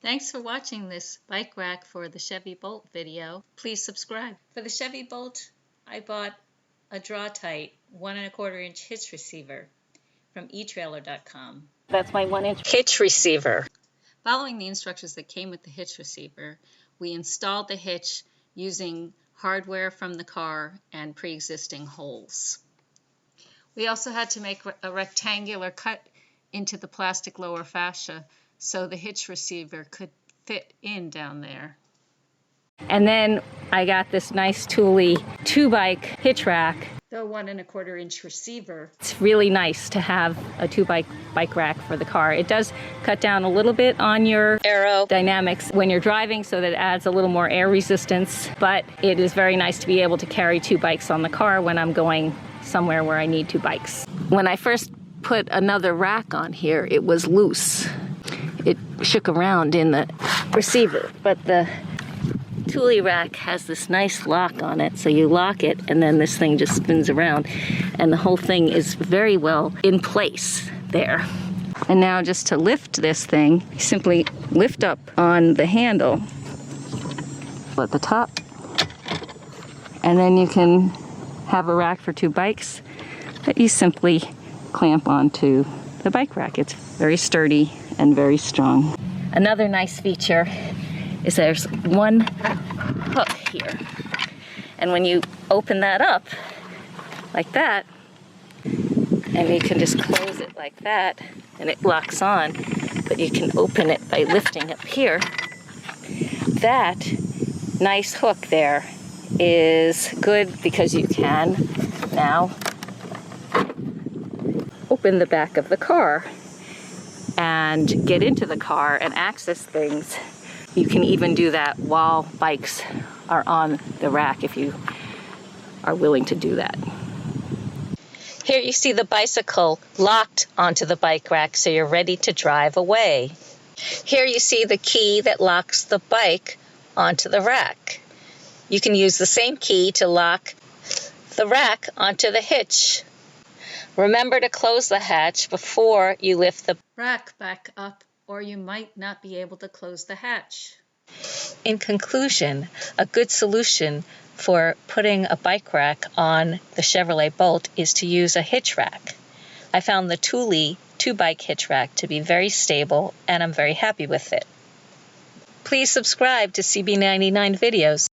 Thanks for watching this bike rack for the Chevy Bolt video. Please subscribe. For the Chevy Bolt, I bought a draw-tight 1¼ inch hitch receiver from eTrailer.com. That's my 1-inch hitch receiver. Following the instructions that came with the hitch receiver, we installed the hitch using hardware from the car and pre-existing holes. We also had to make a rectangular cut into the plastic lower fascia so the hitch receiver could fit in down there. And then I got this nice Thule 2-bike hitch rack. The 1¼ inch receiver. It's really nice to have a 2-bike rack for the car. It does cut down a little bit on your aerodynamics when you're driving, so that it adds a little more air resistance, but it is very nice to be able to carry 2 bikes on the car when I'm going somewhere where I need 2 bikes. When I first put another rack on here, it was loose. It shook around in the receiver, but the Thule rack has this nice lock on it, so you lock it and then this thing just spins around and the whole thing is very well in place there. And now just to lift this thing, you simply lift up on the handle at the top, and then you can have a rack for 2 bikes that you simply clamp onto the bike rack. It's very sturdy and very strong. Another nice feature is there's one hook here. And when you open that up like that, and you can just close it like that, and it locks on, but you can open it by lifting up here. That nice hook there is good because you can now open the back of the car and get into the car and access things. You can even do that while bikes are on the rack if you are willing to do that. Here you see the bicycle locked onto the bike rack so you're ready to drive away. Here you see the key that locks the bike onto the rack. You can use the same key to lock the rack onto the hitch. Remember to close the hatch before you lift the rack back up, or you might not be able to close the hatch. In conclusion, a good solution for putting a bike rack on the Chevrolet Bolt is to use a hitch rack. I found the Thule 2-bike hitch rack to be very stable, and I'm very happy with it. Please subscribe to CB99 videos.